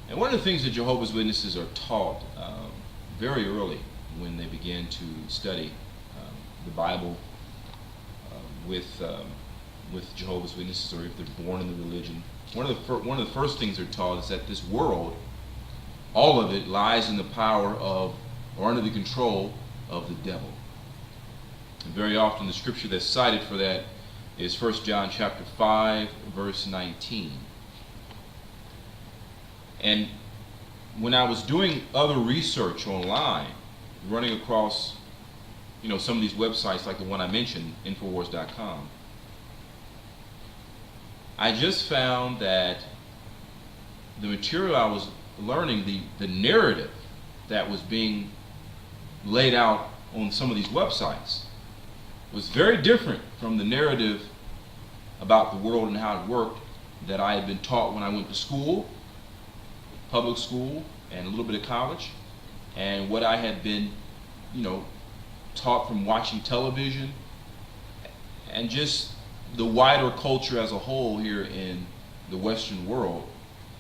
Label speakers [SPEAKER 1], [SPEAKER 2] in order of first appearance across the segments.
[SPEAKER 1] And one of the things that Jehovah's Witnesses are taught very early when they begin to study the Bible with Jehovah's Witnesses, or if they're born in the religion, one of the first things they're taught is that this world, all of it, lies in the power of, or under the control of, the devil. And very often the scripture that's cited for that is 1 John chapter 5, verse 19. And when I was doing other research online, running across some of these websites like the one I mentioned, Infowars.com, I just found that the material I was learning, the narrative that was being laid out on some of these websites, was very different from the narrative about the world and how it worked that I had been taught when I went to school, public school, and a little bit of college, and what I had been, taught from watching television, and just the wider culture as a whole here in the Western world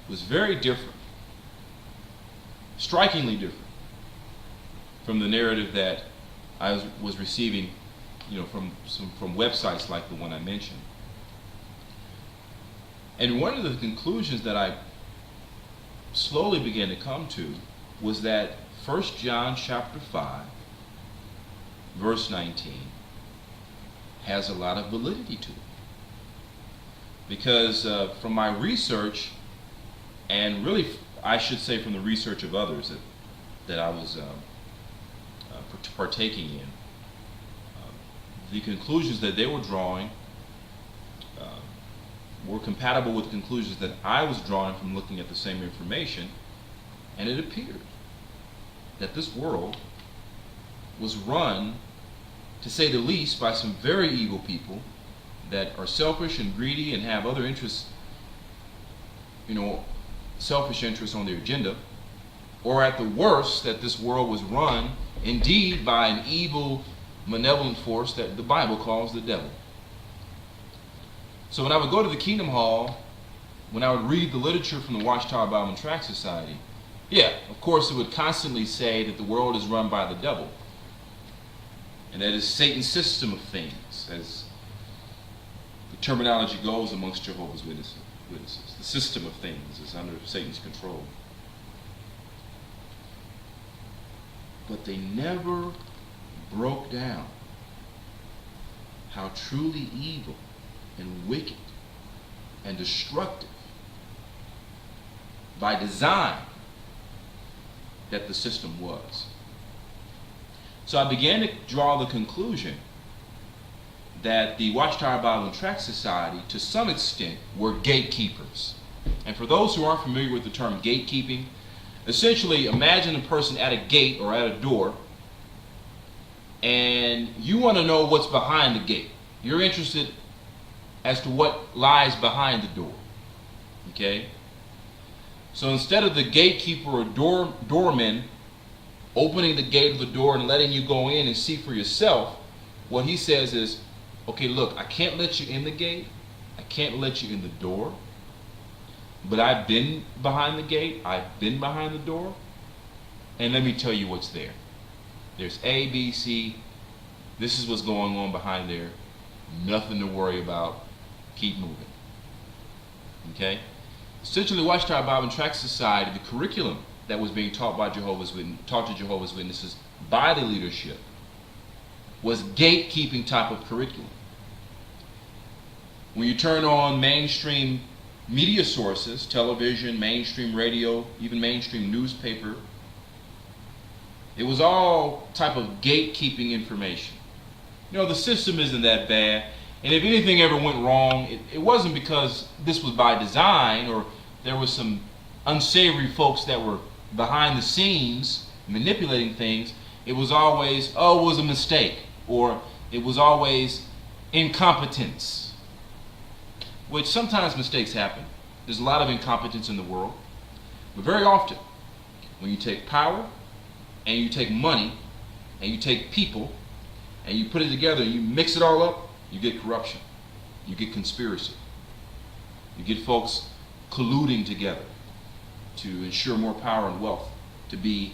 [SPEAKER 1] was very different, strikingly different from the narrative that I was receiving, from websites like the one I mentioned. And one of the conclusions that I slowly began to come to was that 1 John chapter 5, verse 19, has a lot of validity to it. Because from my research, and really I should say from the research of others that I was partaking in, the conclusions that they were drawing were compatible with the conclusions that I was drawing from looking at the same information, and it appeared that this world was run, to say the least, by some very evil people that are selfish and greedy and have other interests, selfish interests on their agenda, or at the worst, that this world was run indeed by an evil, malevolent force that the Bible calls the devil. So when I would go to the Kingdom Hall, when I would read the literature from the Watchtower Bible and Tract Society, of course it would constantly say that the world is run by the devil, and that is Satan's system of things, as the terminology goes amongst Jehovah's Witnesses. The system of things is under Satan's control. But they never broke down how truly evil and wicked and destructive by design that the system was. So I began to draw the conclusion that the Watchtower Bible and Tract Society, to some extent, were gatekeepers. And for those who aren't familiar with the term gatekeeping, essentially imagine a person at a gate or at a door, and you want to know what's behind the gate. You're interested as to what lies behind the door. Okay? So instead of the gatekeeper or doorman opening the gate of the door and letting you go in and see for yourself, what he says is, okay, look, I can't let you in the gate, I can't let you in the door, but I've been behind the gate, I've been behind the door, and let me tell you what's there. There's A, B, C, this is what's going on behind there, nothing to worry about, keep moving. Okay? Essentially, the Watchtower Bible and Tract Society, the curriculum that was being taught to Jehovah's Witnesses by the leadership, was gatekeeping type of curriculum. When you turn on mainstream media sources, television, mainstream radio, even mainstream newspaper, it was all type of gatekeeping information. The system isn't that bad, and if anything ever went wrong, it wasn't because this was by design or there was some unsavory folks that were behind the scenes manipulating things. It was always, it was a mistake, or it was always incompetence, which sometimes mistakes happen. There's a lot of incompetence in the world, but very often when you take power and you take money and you take people and you put it together and you mix it all up, you get corruption, you get conspiracy, you get folks colluding together to ensure more power and wealth to be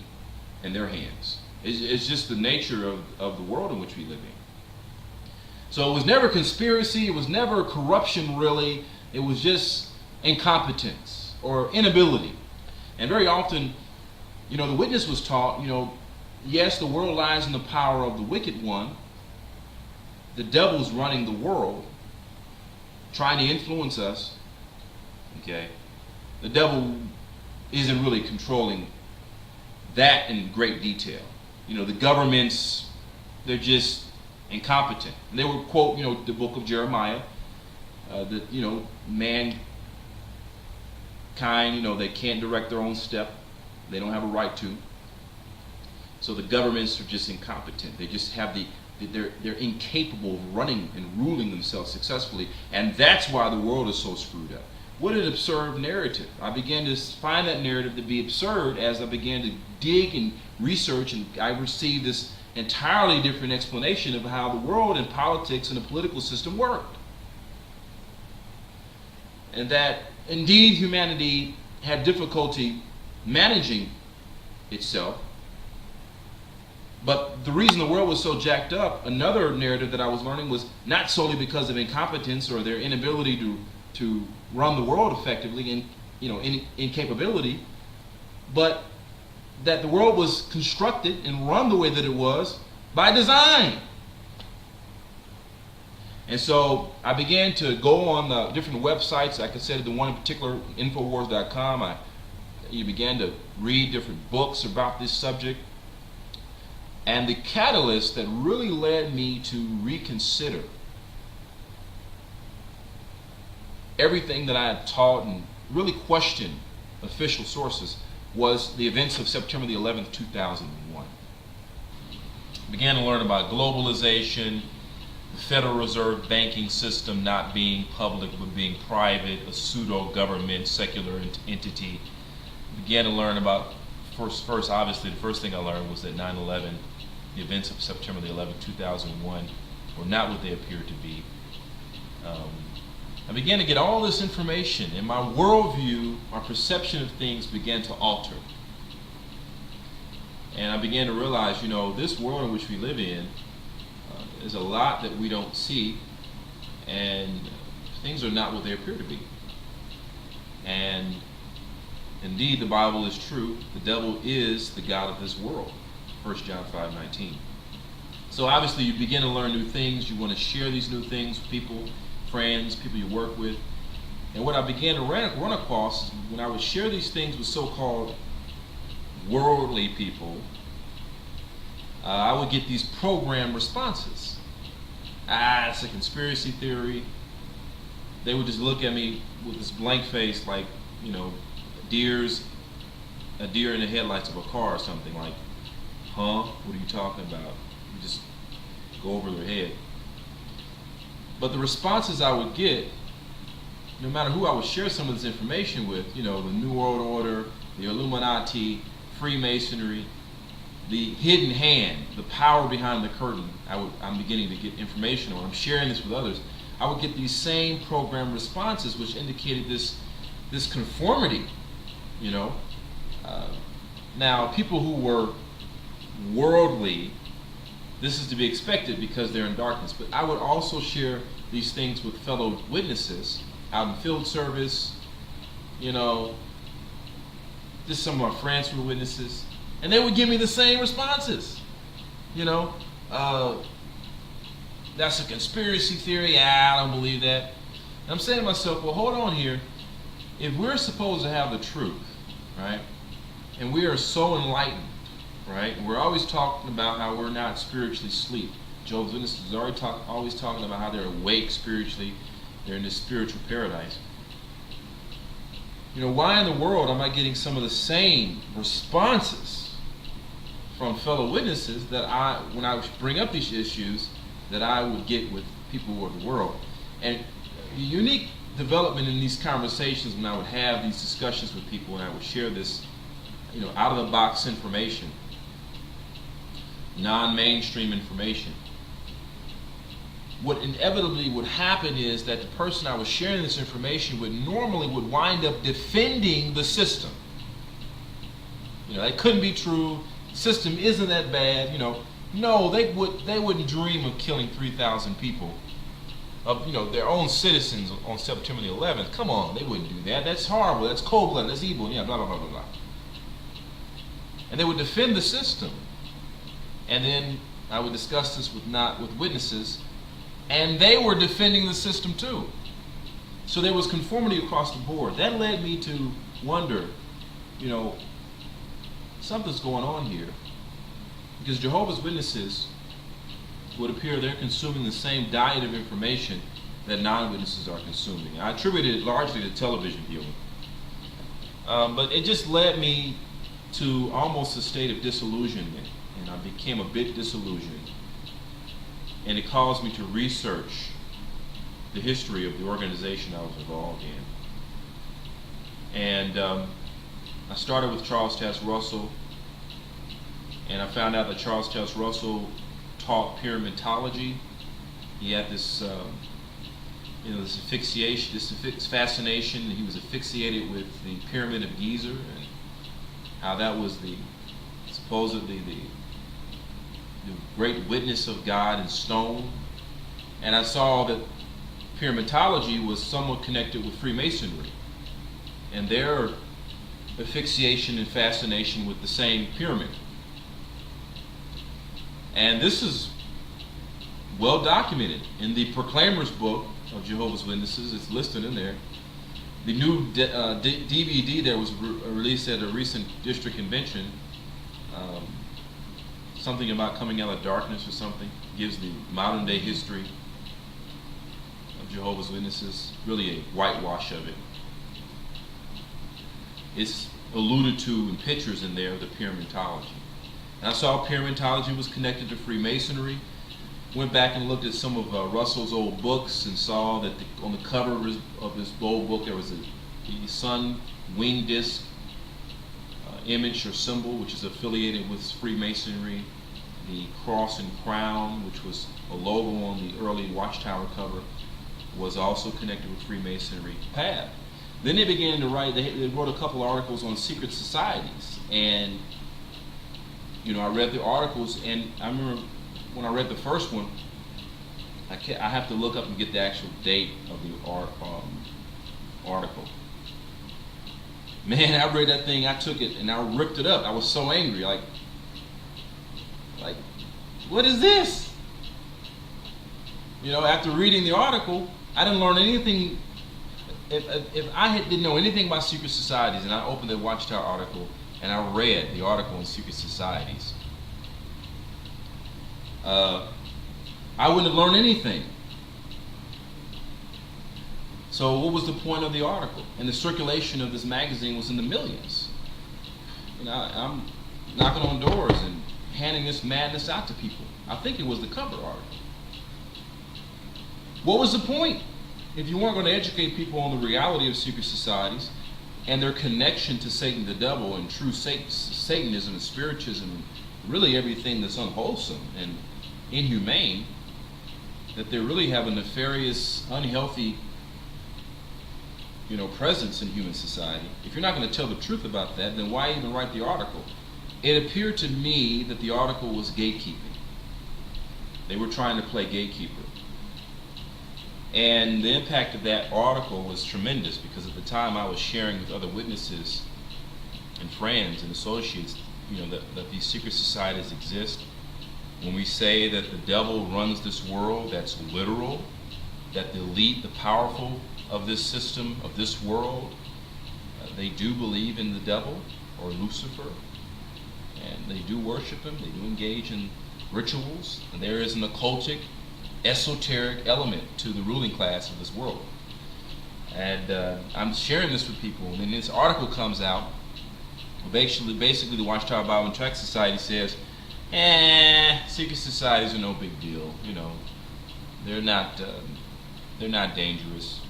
[SPEAKER 1] in their hands. It's just the nature of the world in which we live in. So it was never conspiracy, it was never corruption really, it was just incompetence or inability. And very often, the witness was taught, yes, the world lies in the power of the wicked one. The devil's running the world, trying to influence us. Okay? The devil isn't really controlling that in great detail. The governments, they're just incompetent. And they would quote, the book of Jeremiah, that, mankind, they can't direct their own step. They don't have a right to. So the governments are just incompetent. They just have they're incapable of running and ruling themselves successfully. And that's why the world is so screwed up. What an absurd narrative. I began to find that narrative to be absurd as I began to dig and research, and I received this entirely different explanation of how the world and politics and the political system worked. And that indeed humanity had difficulty managing itself. But the reason the world was so jacked up, another narrative that I was learning, was not solely because of incompetence or their inability to run the world effectively and incapability, but that the world was constructed and run the way that it was by design. And so I began to go on the different websites. Like I said, the one in particular, Infowars.com, you began to read different books about this subject. And the catalyst that really led me to reconsider everything that I had taught and really question official sources was the events of September the 11th, 2001. I began to learn about globalization, the Federal Reserve banking system not being public but being private, a pseudo-government, secular entity. I began to learn about, first, obviously, the first thing I learned was that 9/11, the events of September the 11th, 2001, were not what they appeared to be. I began to get all this information, and my worldview, my perception of things began to alter. And I began to realize, this world in which we live in, there's a lot that we don't see, and things are not what they appear to be. And indeed, the Bible is true. The devil is the god of this world. 1 John 5:19. So obviously you begin to learn new things. You want to share these new things with people, friends, people you work with. And what I began to run across, when I would share these things with so-called worldly people, I would get these programmed responses. It's a conspiracy theory. They would just look at me with this blank face like, a deer in the headlights of a car or something, like, huh? What are you talking about? You just go over their head. But the responses I would get, no matter who I would share some of this information with, the New World Order, the Illuminati, Freemasonry, the hidden hand, the power behind the curtain, I'm beginning to get information on. I'm sharing this with others. I would get these same programmed responses which indicated this conformity, Now, people who were worldly, this is to be expected because they're in darkness. But I would also share these things with fellow witnesses out in field service, just some of my friends who were witnesses, and they would give me the same responses. That's a conspiracy theory. I don't believe that. And I'm saying to myself, well, hold on here. If we're supposed to have the truth, right, and we are so enlightened, right, and we're always talking about how we're not spiritually asleep. Jehovah's Witnesses is always talking about how they're awake spiritually. They're in this spiritual paradise. Why in the world am I getting some of the same responses from fellow witnesses that when I bring up these issues, that I would get with people of the world? And the unique development in these conversations, when I would have these discussions with people and I would share this, out-of-the-box information, non-mainstream information, what inevitably would happen is that the person I was sharing this information with normally would wind up defending the system. That couldn't be true. The system isn't that bad. No, they wouldn't dream of killing 3,000 people, of their own citizens on September the 11th. Come on, they wouldn't do that. That's horrible. That's cold-blooded. That's evil. Yeah, blah blah blah blah blah. And they would defend the system. And then I would discuss this with witnesses, and they were defending the system too. So there was conformity across the board. That led me to wonder, something's going on here. Because Jehovah's Witnesses would appear they're consuming the same diet of information that non-witnesses are consuming. I attribute it largely to television viewing. But it just led me to almost a state of disillusionment, and I became a bit disillusioned. And it caused me to research the history of the organization I was involved in. And I started with Charles Taze Russell, and I found out that Charles Taze Russell taught pyramidology. He had this, this asphyxiation, this fascination. He was asphyxiated with the Pyramid of Giza, and how that was supposedly the great witness of God in stone. And I saw that pyramidology was somewhat connected with Freemasonry, and their asphyxiation and fascination with the same pyramid. And this is well documented in the Proclaimer's book of Jehovah's Witnesses. It's listed in there. The new DVD that was released at a recent district convention, something about coming out of darkness or something, gives the modern day history of Jehovah's Witnesses, really a whitewash of it. It's alluded to in pictures in there of the pyramidology. And I saw pyramidology was connected to Freemasonry. Went back and looked at some of Russell's old books and saw that on the cover of his old book there was the sun wing disc image or symbol, which is affiliated with Freemasonry. The cross and crown, which was a logo on the early Watchtower cover, was also connected with Freemasonry path. Then they began to write, they wrote a couple articles on secret societies, and I read the articles, and I remember when I read the first one, I have to look up and get the actual date of the article. Man, I read that thing, I took it and I ripped it up. I was so angry, like, what is this? After reading the article, I didn't learn anything. If I didn't know anything about secret societies, and I opened the Watchtower article and I read the article on secret societies, I wouldn't have learned anything. So what was the point of the article? And the circulation of this magazine was in the millions. I'm knocking on doors and handing this madness out to people. I think it was the cover article. What was the point? If you weren't going to educate people on the reality of secret societies and their connection to Satan the devil and true Satanism and spiritism and really everything that's unwholesome and inhumane, that they really have a nefarious, unhealthy presence in human society. If you're not going to tell the truth about that, then why even write the article? It appeared to me that the article was gatekeeping. They were trying to play gatekeeper. And the impact of that article was tremendous, because at the time I was sharing with other witnesses and friends and associates, that these secret societies exist. When we say that the devil runs this world, that's literal. That the elite, the powerful of this system, of this world, they do believe in the devil or Lucifer, and they do worship him. They do engage in rituals, and there is an occultic, esoteric element to the ruling class of this world. And I'm sharing this with people, and then this article comes out. Basically, the Watchtower Bible and Tract Society says, secret societies are no big deal. They're not dangerous.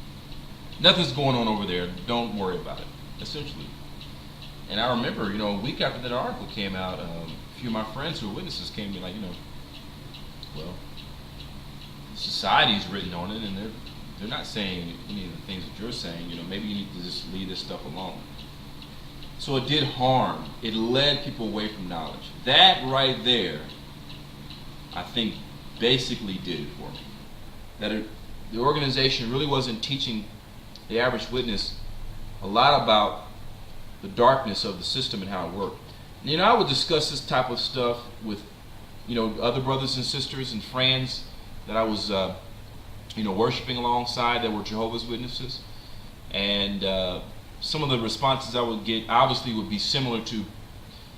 [SPEAKER 1] Nothing's going on over there. Don't worry about it, essentially. And I remember, a week after that article came out, a few of my friends who were witnesses came to me like, well, society's written on it, and they're not saying any of the things that you're saying. Maybe you need to just leave this stuff alone. So it did harm. It led people away from knowledge. That right there, I think, basically did it for me. The organization really wasn't teaching the average witness a lot about the darkness of the system and how it worked. And, I would discuss this type of stuff with, other brothers and sisters and friends that I was, worshiping alongside that were Jehovah's Witnesses. And some of the responses I would get obviously would be similar to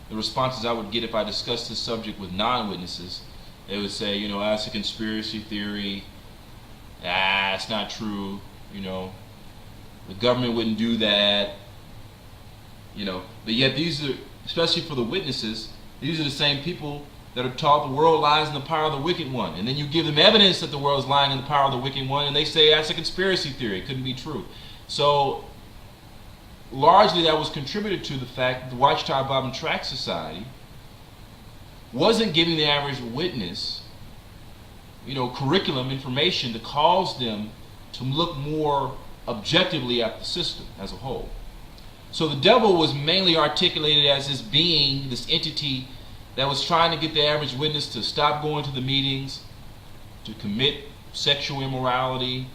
[SPEAKER 1] the responses I would get if I discussed this subject with non-witnesses. They would say, that's a conspiracy theory. It's not true. The government wouldn't do that. But yet these are, especially for the witnesses, these are the same people that are taught the world lies in the power of the wicked one. And then you give them evidence that the world is lying in the power of the wicked one, and they say that's a conspiracy theory. It couldn't be true. So largely that was contributed to the fact that the Watchtower Bible and Tract Society wasn't giving the average witness, curriculum information to cause them to look more objectively at the system as a whole. So the devil was mainly articulated as this being, this entity that was trying to get the average witness to stop going to the meetings, to commit sexual immorality,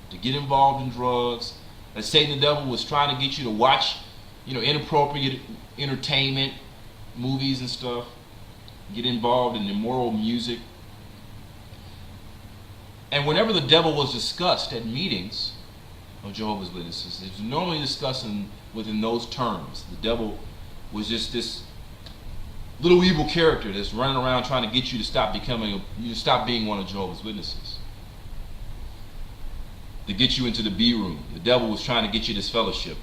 [SPEAKER 1] to get involved in drugs. That Satan the devil was trying to get you to watch, inappropriate entertainment, movies and stuff, get involved in immoral music. And whenever the devil was discussed at meetings of Jehovah's Witnesses, it was normally discussed within those terms. The devil was just this little evil character that's running around trying to get you to stop being one of Jehovah's Witnesses, to get you into the B room. The devil was trying to get you disfellowship.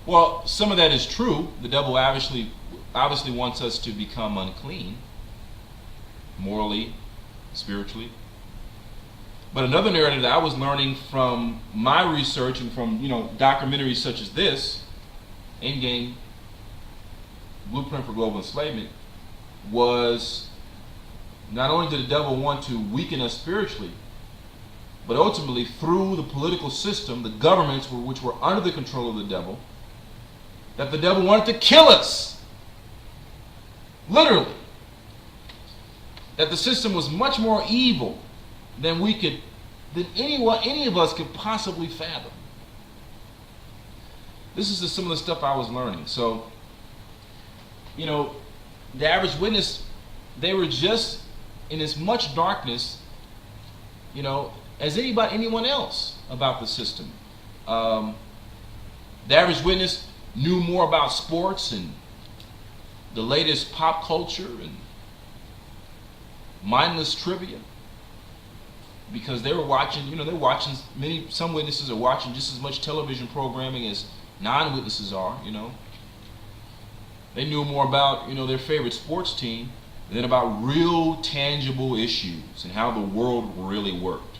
[SPEAKER 1] Well, some of that is true. The devil obviously wants us to become unclean, morally, spiritually. But another narrative that I was learning from my research and from documentaries such as this, Endgame, Blueprint for Global Enslavement, was not only did the devil want to weaken us spiritually, but ultimately through the political system, the governments which were under the control of the devil, that the devil wanted to kill us. Literally. That the system was much more evil than any of us could possibly fathom. This is some of the stuff I was learning. So, the average witness, they were just in as much darkness, as anyone else about the system. The average witness knew more about sports and the latest pop culture and mindless trivia, because they were watching, some witnesses are watching just as much television programming as non-witnesses are, They knew more about, their favorite sports team than about real tangible issues and how the world really worked.